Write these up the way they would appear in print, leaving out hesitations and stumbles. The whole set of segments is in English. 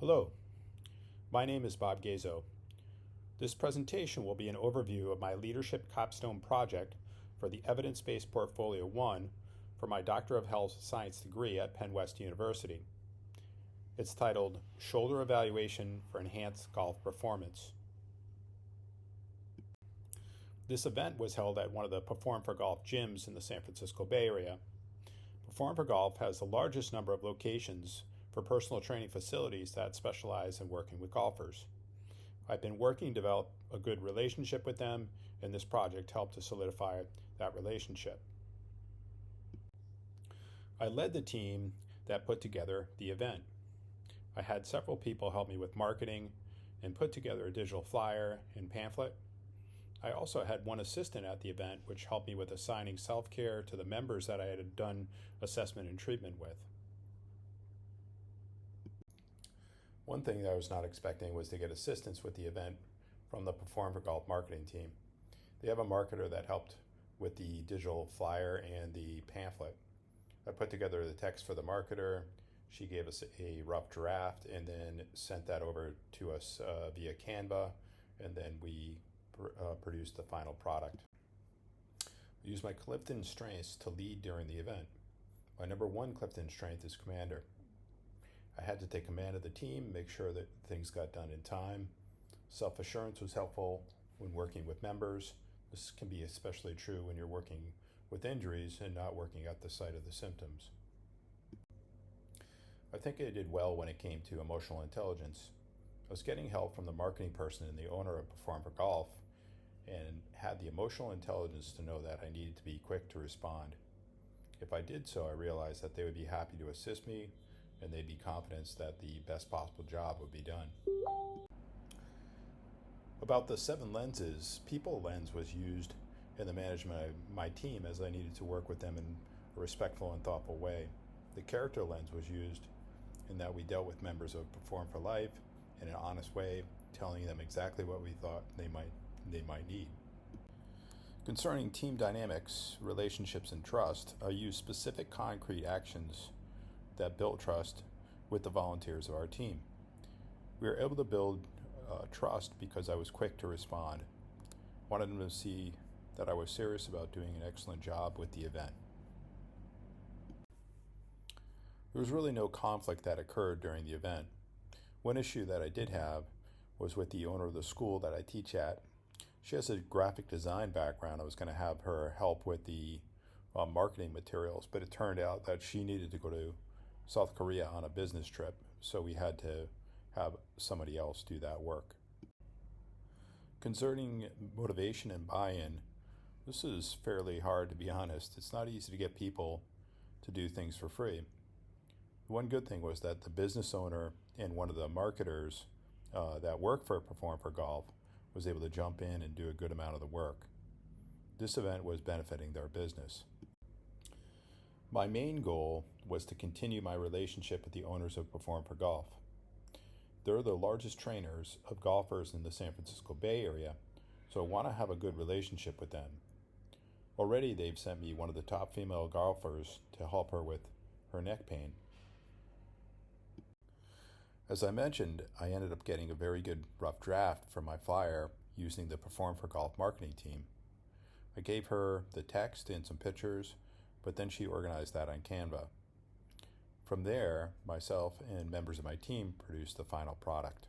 Hello, my name is Bob Gazo. This presentation will be an overview of my leadership capstone project for the Evidence-Based Portfolio 1 for my Doctor of Health Science degree at Penn West University. It's titled Shoulder Evaluation for Enhanced Golf Performance. This event was held at one of the Perform for Golf gyms in the San Francisco Bay Area. Perform for Golf has the largest number of locations for personal training facilities that specialize in working with golfers. I've been working to develop a good relationship with them, and this project helped to solidify that relationship. I led the team that put together the event. I had several people help me with marketing and put together a digital flyer and pamphlet. I also had one assistant at the event, which helped me with assigning self-care to the members that I had done assessment and treatment with. One thing that I was not expecting was to get assistance with the event from the Perform for Golf marketing team. They have a marketer that helped with the digital flyer and the pamphlet. I put together the text for the marketer. She gave us a rough draft and then sent that over to us via Canva, and then we produced the final product. I used my Clifton strengths to lead during the event. My number one Clifton strength is commander. I had to take command of the team, make sure that things got done in time. Self-assurance was helpful when working with members. This can be especially true when you're working with injuries and not working at the site of the symptoms. I think I did well when it came to emotional intelligence. I was getting help from the marketing person and the owner of Perform for Golf, and had the emotional intelligence to know that I needed to be quick to respond. If I did so, I realized that they would be happy to assist me, and they'd be confident that the best possible job would be done. About the 7 lenses, people lens was used in the management of my team as I needed to work with them in a respectful and thoughtful way. The character lens was used in that we dealt with members of Perform for Life in an honest way, telling them exactly what we thought they might need. Concerning team dynamics, relationships, and trust, I used specific concrete actions that built trust with the volunteers of our team. We were able to build trust because I was quick to respond. Wanted them to see that I was serious about doing an excellent job with the event. There was really no conflict that occurred during the event. One issue that I did have was with the owner of the school that I teach at. She has a graphic design background. I was going to have her help with the marketing materials, but it turned out that she needed to go to South Korea on a business trip, so we had to have somebody else do that work. Concerning motivation and buy-in, this is fairly hard, to be honest. It's not easy to get people to do things for free. One good thing was that the business owner and one of the marketers that work for Perform for Golf was able to jump in and do a good amount of the work. This event was benefiting their business. My main goal was to continue my relationship with the owners of Perform for Golf. They're the largest trainers of golfers in the San Francisco Bay Area, so I want to have a good relationship with them. Already they've sent me one of the top female golfers to help her with her neck pain. As I mentioned, I ended up getting a very good rough draft for my flyer using the Perform for Golf marketing team. I gave her the text and some pictures, but then she organized that on Canva. From there, myself and members of my team produced the final product.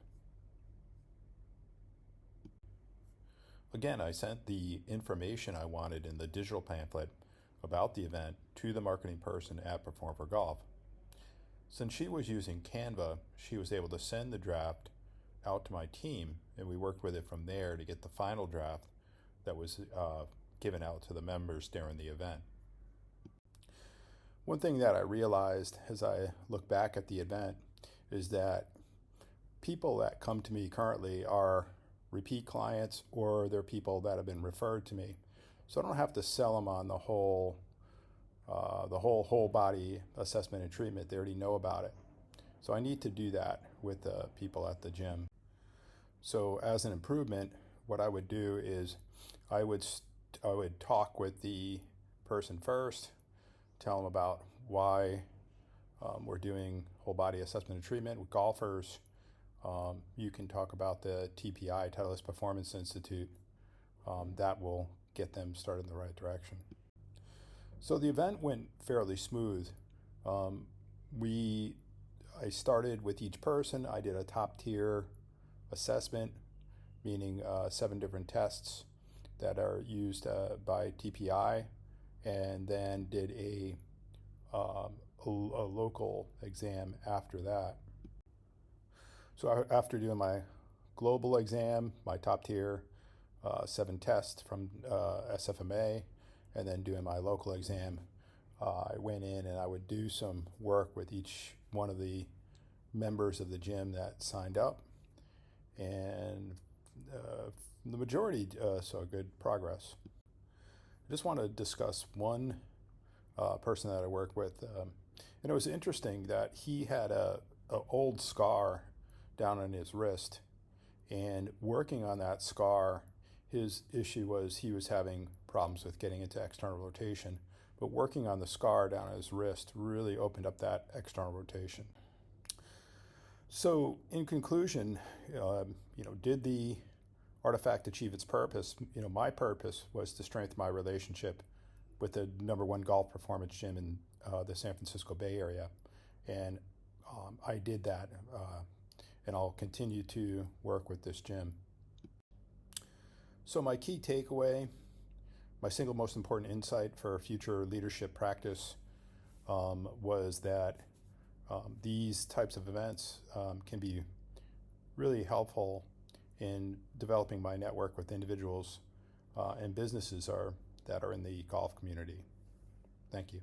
Again, I sent the information I wanted in the digital pamphlet about the event to the marketing person at Perform for Golf. Since she was using Canva, she was able to send the draft out to my team, and we worked with it from there to get the final draft that was given out to the members during the event. One thing that I realized as I look back at the event is that people that come to me currently are repeat clients, or they're people that have been referred to me. So I don't have to sell them on the whole body assessment and treatment. They already know about it. So I need to do that with the people at the gym. So as an improvement, what I would do is I would talk with the person first, tell them about why we're doing whole body assessment and treatment with golfers, you can talk about the TPI, Titleist Performance Institute. That will get them started in the right direction. So the event went fairly smooth. I started with each person. I did a top tier assessment, meaning 7 different tests that are used by TPI, and then did a local exam after that. So after doing my global exam, my top tier 7 tests from SFMA, and then doing my local exam, I went in and I would do some work with each one of the members of the gym that signed up, and the majority saw good progress. I just want to discuss one person that I work with, and it was interesting that he had a old scar down on his wrist, and working on that scar, his issue was he was having problems with getting into external rotation, but working on the scar down on his wrist really opened up that external rotation. So in conclusion, did the Artifact achieve its purpose? My purpose was to strengthen my relationship with the #1 golf performance gym in the San Francisco Bay Area, and I did that, and I'll continue to work with this gym. So my key takeaway, my single most important insight for future leadership practice was that these types of events can be really helpful in developing my network with individuals and businesses that are in the golf community. Thank you.